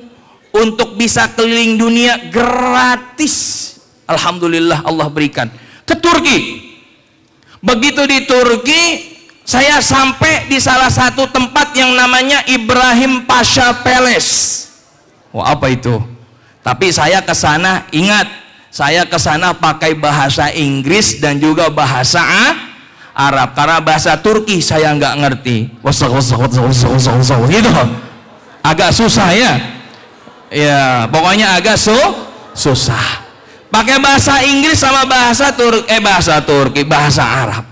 untuk bisa keliling dunia gratis. Alhamdulillah Allah berikan ke Turki. Begitu di Turki saya sampai di salah satu tempat yang namanya Ibrahim Pasha Palace. Wah, apa itu? Tapi saya ke sana, ingat saya ke sana pakai bahasa Inggris dan juga bahasa Arab karena bahasa Turki saya nggak ngerti. Gitu. Agak susah ya. Ya, pokoknya agak susah. Pakai bahasa Inggris sama bahasa Turki, bahasa Arab.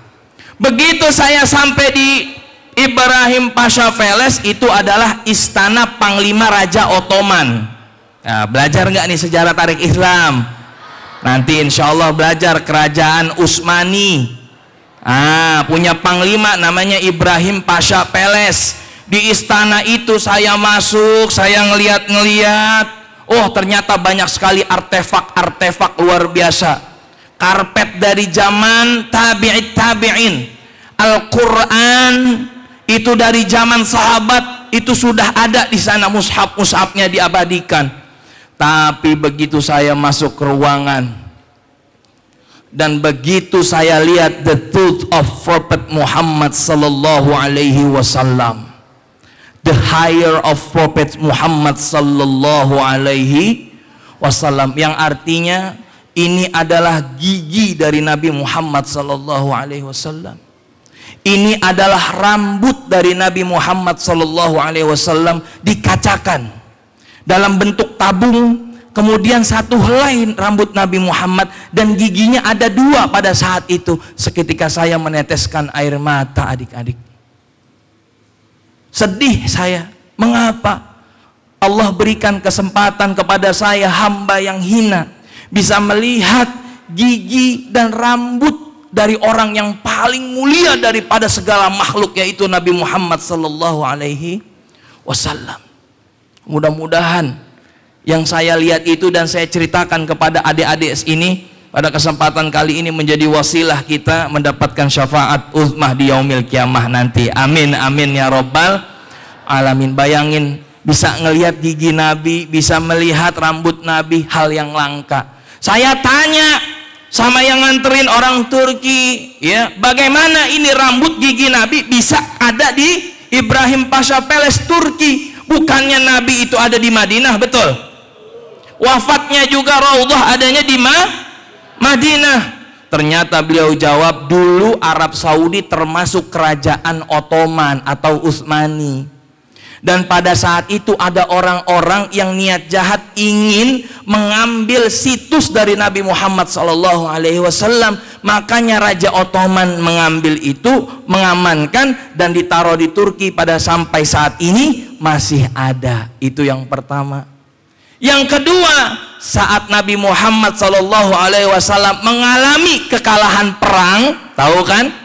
Begitu saya sampai di Ibrahim Pasha Palace, itu adalah istana Panglima Raja Ottoman. Nah, belajar nggak nih sejarah tarikh Islam? Nanti insya Allah belajar kerajaan Utsmani. Punya panglima namanya Ibrahim Pasha Palace. Di istana itu saya masuk, saya ngeliat. Oh, ternyata banyak sekali artefak-artefak luar biasa. Karpet dari zaman tabi'in. Al-Quran itu dari zaman sahabat itu sudah ada di sana, mushaf-mushafnya diabadikan. Tapi begitu saya masuk ke ruangan dan begitu saya lihat the truth of Prophet Muhammad sallallahu alaihi wasallam, the higher of Prophet Muhammad sallallahu alaihi wasallam, yang artinya ini adalah gigi dari Nabi Muhammad sallallahu alaihi wasallam. Ini adalah rambut dari Nabi Muhammad sallallahu alaihi wasallam dikacakan dalam bentuk tabung kemudian satu helai rambut Nabi Muhammad, dan giginya ada 2 pada saat itu. Seketika saya meneteskan air mata, adik-adik. Sedih saya. Mengapa? Allah berikan kesempatan kepada saya, hamba yang hina, bisa melihat gigi dan rambut dari orang yang paling mulia daripada segala makhluk, yaitu Nabi Muhammad sallallahu alaihi wasallam. Mudah-mudahan yang saya lihat itu dan saya ceritakan kepada adik-adik ini pada kesempatan kali ini menjadi wasilah kita mendapatkan syafaat uzmah di yaumil kiamah nanti. Amin amin ya rabbal alamin. Bayangin bisa ngelihat gigi Nabi, bisa melihat rambut Nabi, hal yang langka. Saya tanya sama yang nganterin orang Turki, ya, bagaimana ini rambut gigi Nabi bisa ada di Ibrahim Pasha Palace Turki? Bukannya Nabi itu ada di Madinah, betul? Wafatnya juga Raudhah adanya di Madinah. Ternyata beliau jawab, dulu Arab Saudi termasuk kerajaan Ottoman atau Utsmani. Dan pada saat itu ada orang-orang yang niat jahat ingin mengambil situs dari Nabi Muhammad SAW. Makanya Raja Ottoman mengambil itu, mengamankan dan ditaruh di Turki. Pada sampai saat ini masih ada. Itu yang pertama. Yang kedua, saat Nabi Muhammad SAW mengalami kekalahan perang, tahu kan?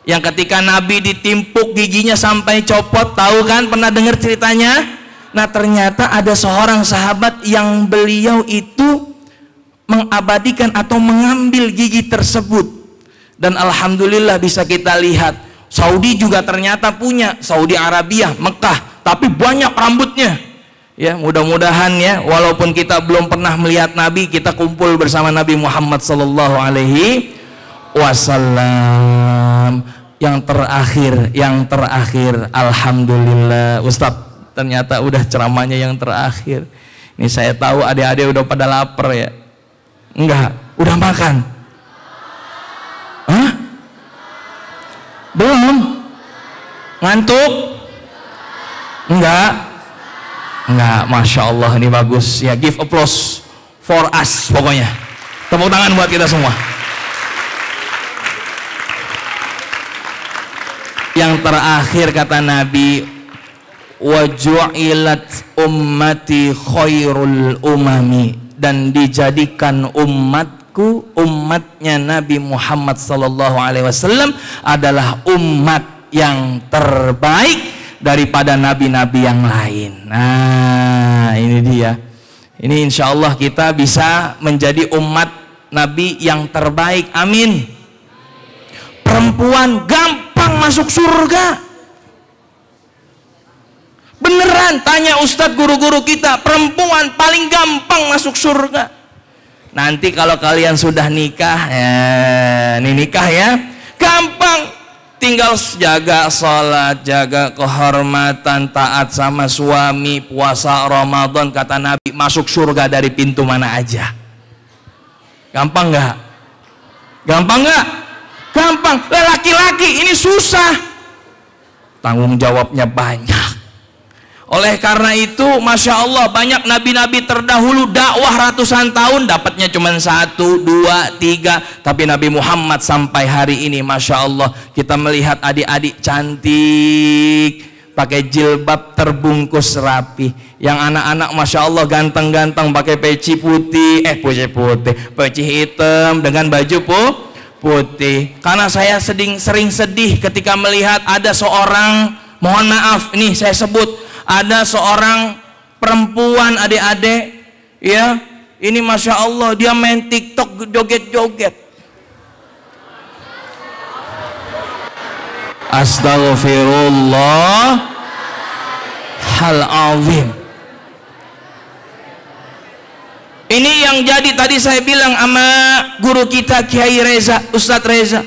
Yang ketika Nabi ditimpuk giginya sampai copot, tahu kan, pernah dengar ceritanya? Nah, ternyata ada seorang sahabat yang beliau itu mengabadikan atau mengambil gigi tersebut. Dan alhamdulillah bisa kita lihat, Saudi juga ternyata punya, Saudi Arabia, Mekah, tapi banyak rambutnya. Ya, mudah-mudahan ya, walaupun kita belum pernah melihat Nabi, kita kumpul bersama Nabi Muhammad sallallahu alaihi wasallam. Yang terakhir, alhamdulillah, Ustadz, ternyata udah ceramahnya yang terakhir. Ini saya tahu adik-adik udah pada lapar ya. Enggak, udah makan? Hah? Belum? Ngantuk? Enggak? Enggak, Masya Allah, ini bagus ya. Give applause for us pokoknya. Tepuk tangan buat kita semua. Yang terakhir kata Nabi, waju'ilat ummati khairul umami, dan dijadikan umatku, umatnya Nabi Muhammad sallallahu alaihi wasallam adalah umat yang terbaik daripada nabi-nabi yang lain. Nah, ini dia. Ini insya Allah kita bisa menjadi umat Nabi yang terbaik. Amin. Perempuan gampang masuk surga. Beneran, tanya Ustadz, guru-guru kita, perempuan paling gampang masuk surga. Nanti kalau kalian sudah nikah, ini nikah ya, gampang. Tinggal jaga sholat, jaga kehormatan, taat sama suami, puasa Ramadan, kata Nabi, masuk surga dari pintu mana aja. Gampang nggak? Gampang nggak? Gampang. Laki-laki ini susah, tanggung jawabnya banyak. Oleh karena itu, Masya Allah, banyak nabi-nabi terdahulu dakwah ratusan tahun, dapatnya cuma 1, 2, 3. Tapi Nabi Muhammad sampai hari ini, Masya Allah, kita melihat adik-adik cantik, pakai jilbab terbungkus rapi. Yang anak-anak Masya Allah ganteng-ganteng, pakai peci putih, peci hitam dengan baju putih. Karena saya sering sedih ketika melihat ada seorang, mohon maaf, ini saya sebut, ada seorang perempuan, adik-adik, ya, ini Masya Allah, dia main TikTok joget-joget. Astagfirullah hal azim. Ini yang jadi tadi saya bilang sama guru kita Kiai Reza, Ustadz Reza,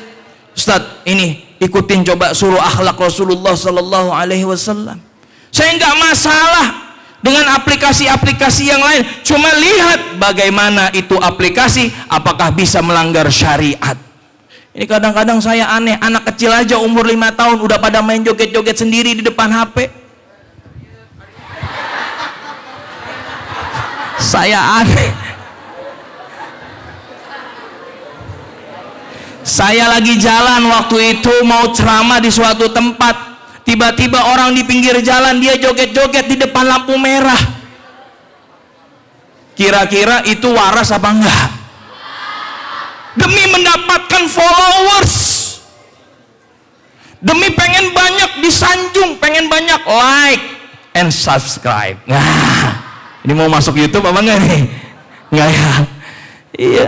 Ustadz, ini ikutin coba suruh akhlak Rasulullah Sallallahu Alaihi Wasallam. Saya nggak masalah dengan aplikasi-aplikasi yang lain, cuma lihat bagaimana itu aplikasi, apakah bisa melanggar syariat. Ini kadang-kadang saya aneh, anak kecil aja umur 5 tahun udah pada main joget-joget sendiri di depan HP. Saya aneh. Saya lagi jalan waktu itu mau ceramah di suatu tempat, tiba-tiba orang di pinggir jalan dia joget-joget di depan lampu merah. Kira-kira itu waras apa enggak? Demi mendapatkan followers, demi pengen banyak disanjung, pengen banyak like and subscribe. Nah, ini mau masuk YouTube apa enggak nih? Enggak ya? Iya.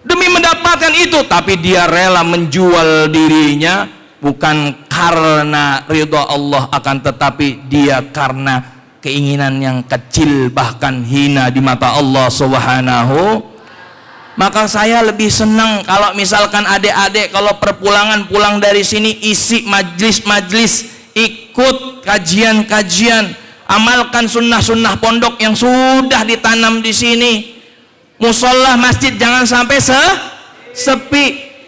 Demi mendapatkan itu, tapi dia rela menjual dirinya bukan karena ridha Allah, akan tetapi dia karena keinginan yang kecil bahkan hina di mata Allah Subhanahu. Maka saya lebih senang kalau misalkan adik-adik kalau perpulangan pulang dari sini isi majlis-majlis, ikut kajian-kajian, amalkan sunnah-sunnah pondok yang sudah ditanam di sini. Musola masjid jangan sampai sepi.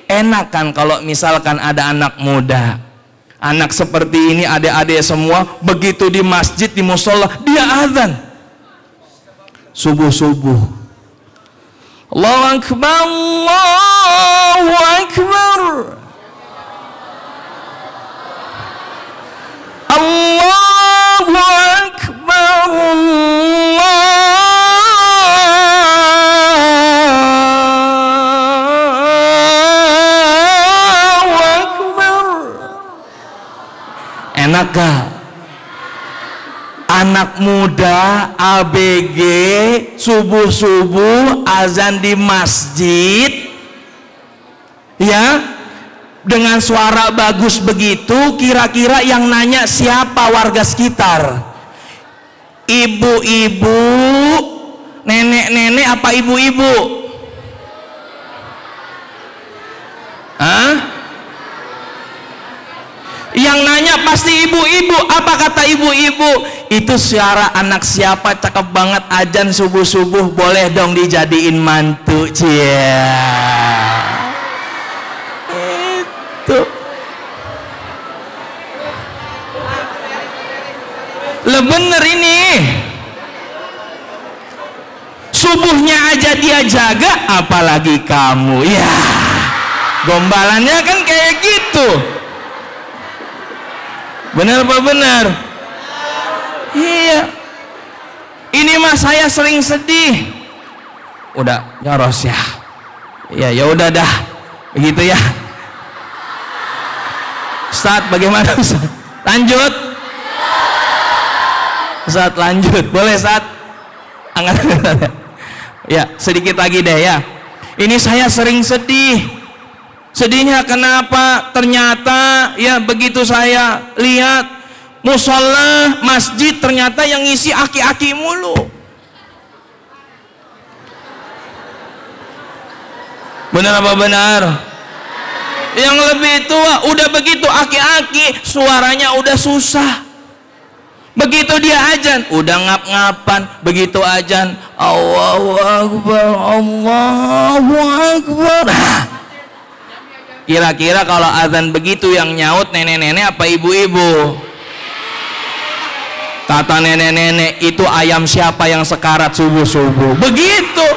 Enak kan kalau misalkan ada anak muda, anak seperti ini, adik-adik semua, begitu di masjid, di musola dia azan subuh-subuh, Allahu Akbar, Allahu Akbar, Allahu Akbar, Enakkah anak muda ABG subuh-subuh azan di masjid ya, dengan suara bagus begitu? Kira-kira yang nanya siapa warga sekitar? Ibu-ibu, nenek-nenek apa ibu-ibu? Hah? Yang nanya pasti ibu-ibu. Apa kata ibu-ibu? Itu suara anak siapa, cakep banget, azan subuh-subuh, boleh dong dijadiin mantu. Cia. Itu. Lah bener ini. Subuhnya aja dia jaga, apalagi kamu. Ya. Gombalannya kan kayak gitu. Benar apa benar? Iya. Ini mah saya sering sedih. Udah nyoros ya. Ya ya udah dah. Begitu ya. Ustaz bagaimana Ustaz? Lanjut. Ustaz lanjut. Boleh Ustaz? Angkat. Ya, sedikit lagi deh ya. Ini saya sering sedih. Sedihnya kenapa? Ternyata ya begitu saya lihat musola masjid ternyata yang ngisi aki-aki mulu. Benar apa benar? Yang lebih tua udah begitu aki-aki suaranya udah susah. Begitu dia azan udah ngap-ngapan. Begitu azan Allahu Akbar, Allahu Akbar. Kira-kira kalau azan begitu yang nyaut nenek-nenek apa ibu-ibu? Kata nenek-nenek, itu ayam siapa yang sekarat subuh-subuh? Begitu.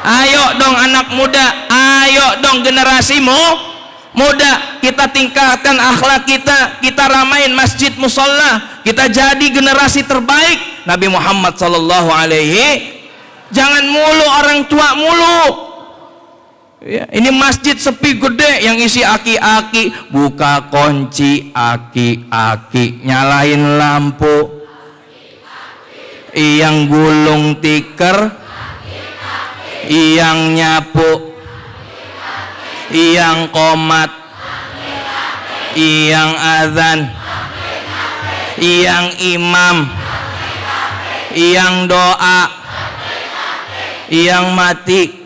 Ayo dong anak muda, ayo dong generasimu muda, kita tingkatkan akhlak kita ramain masjid musola, kita jadi generasi terbaik Nabi Muhammad sallallahu alaihi. Jangan mulu orang tua mulu. Ya, ini masjid sepi gede yang isi aki-aki, buka kunci aki-aki, nyalain lampu, yang gulung tikar, yang nyapu, yang komat, yang azan, yang imam, yang doa, yang mati.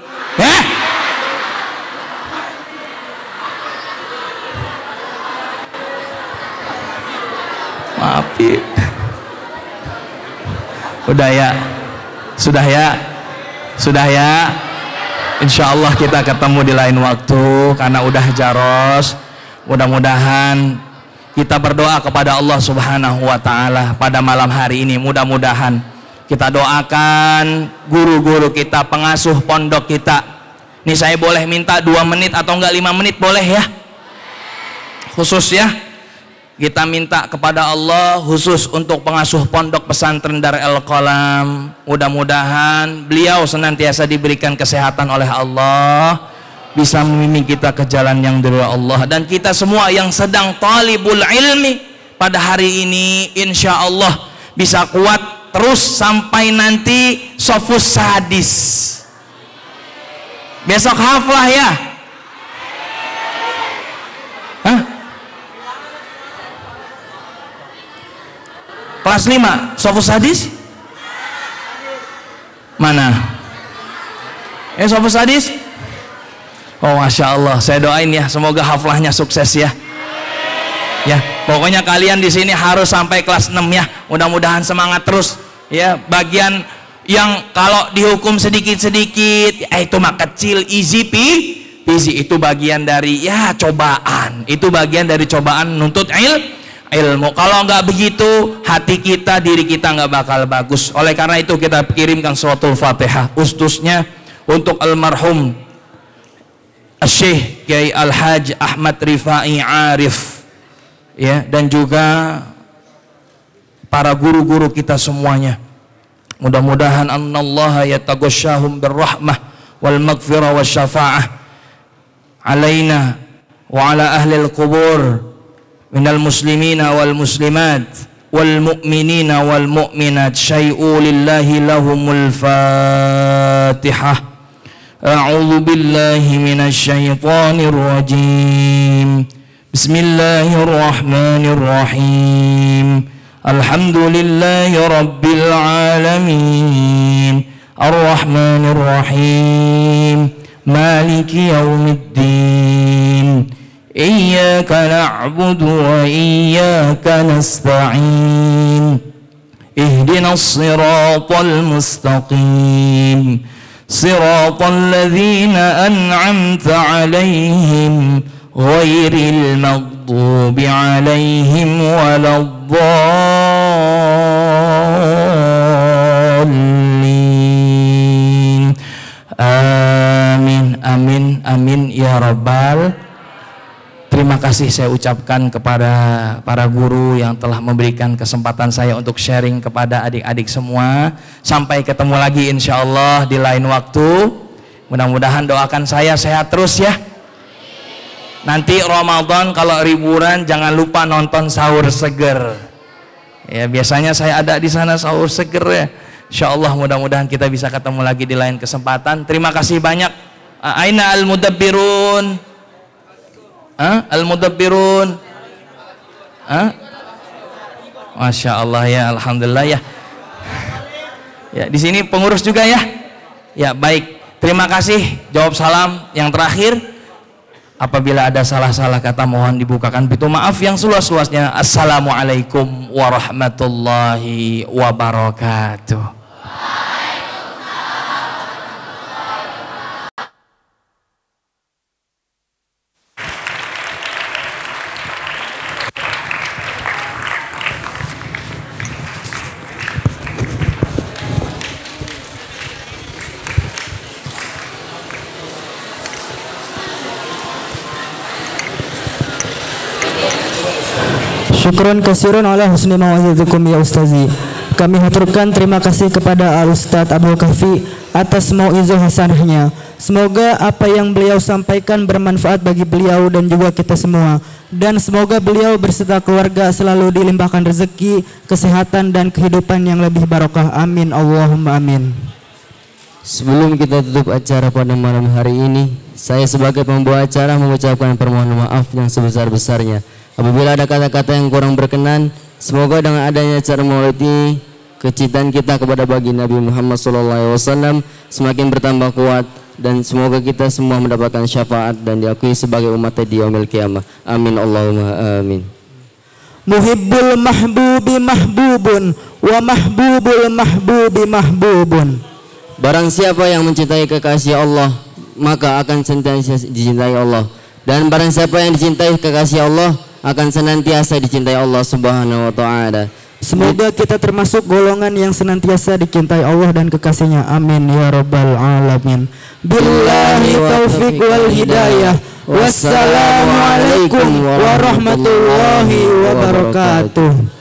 Maafin. Udah ya, sudah ya, sudah ya. Insya Allah kita ketemu di lain waktu karena udah jaros. Mudah-mudahan kita berdoa kepada Allah Subhanahu wa Ta'ala pada malam hari ini. Mudah-mudahan Kita doakan guru-guru kita, pengasuh pondok kita. Ini saya boleh minta 2 menit atau enggak 5 menit boleh ya? Khusus ya, kita minta kepada Allah khusus untuk pengasuh pondok pesantren Darul Qalam. Mudah-mudahan beliau senantiasa diberikan kesehatan oleh Allah, bisa membimbing kita ke jalan yang dari Allah. Dan kita semua yang sedang talibul ilmi pada hari ini insya Allah bisa kuat terus sampai nanti Shofus Sadis. Besok haflah ya. Hah? Kelas 5 Shofus Sadis? Mana? Shofus Sadis? Oh Masya Allah, saya doain ya, semoga haflahnya sukses ya. Ya, pokoknya kalian di sini harus sampai kelas 6 ya. Mudah-mudahan semangat terus ya. Bagian yang kalau dihukum sedikit-sedikit, itu mah kecil, easy peasy, itu bagian dari ya cobaan. Itu bagian dari cobaan nuntut ilmu. Kalau nggak begitu, hati kita, diri kita nggak bakal bagus. Oleh karena itu kita kirimkan suratul Fatihah khususnya untuk almarhum Syekh Kiai Al-Haj Ahmad Rifai Arif ya, dan juga para guru-guru kita semuanya. Mudah-mudahan annallaha yataghashahum birrahmah wal maghfirah wasyafa'ah alaina wa ala ahli al-qubur minal muslimina wal muslimat wal mu'minina wal mu'minat. Syai'u lillahi lahumul Fatihah. A'udzu billahi minasy syaithanir rajim. Bismillahirrahmanirrahim. Alhamdulillahi rabbil alamin. Ar-Rahmanir Rahim. Maliki yaumiddin. Iyyaka na'budu wa iyyaka nasta'in. Ihdinas siratal mustaqim. Siratal ladzina an'amta 'alaihim ghairil maghdubi 'alaihim waladdallin. Amin amin amin ya rabbal. Terima kasih saya ucapkan kepada para guru yang telah memberikan kesempatan saya untuk sharing kepada adik-adik semua. Sampai ketemu lagi insya Allah di lain waktu. Mudah-mudahan doakan saya sehat terus ya. Nanti Ramadan kalau liburan jangan lupa nonton Sahur Seger. Ya biasanya saya ada di sana Sahur Seger ya. Insya Allah mudah-mudahan kita bisa ketemu lagi di lain kesempatan. Terima kasih banyak. Aina al-mudabbirun? Al-mudabbirun? Masya Allah ya, alhamdulillah ya. Ya di sini pengurus juga ya. Ya baik, terima kasih. Jawab salam yang terakhir. Apabila ada salah-salah kata mohon dibukakan pintu maaf yang seluas-luasnya. Assalamualaikum warahmatullahi wabarakatuh. Syukron kasiron ala husni mawa'idzukum ya ustazi. Kami haturkan terima kasih kepada Al-Ustadz Abdul Kahfi atas mau'izah hasanahnya. Semoga apa yang beliau sampaikan bermanfaat bagi beliau dan juga kita semua. Dan semoga beliau berserta keluarga selalu dilimpahkan rezeki, kesehatan dan kehidupan yang lebih barokah. Amin Allahumma amin. Sebelum kita tutup acara pada malam hari ini, saya sebagai pembawa acara mengucapkan permohonan maaf yang sebesar-besarnya apabila ada kata-kata yang kurang berkenan. Semoga dengan adanya acara maulid ini, kecintaan kita kepada baginda Nabi Muhammad SAW semakin bertambah kuat, dan semoga kita semua mendapatkan syafaat dan diakui sebagai umatnya di yaumil qiyamah. Amin Allahumma amin. Muhibbul mahbubi mahbubun wa mahbubul mahbubi mahbubun. Barang siapa yang mencintai kekasih Allah, maka akan senantiasa dicintai Allah. Dan barang siapa yang dicintai kekasih Allah, akan senantiasa dicintai Allah Subhanahu wa taala. Semoga kita termasuk golongan yang senantiasa dicintai Allah dan kekasihnya. Amin ya rabbal alamin. Billahi taufiq wal hidayah. Wassalamualaikum warahmatullahi wabarakatuh.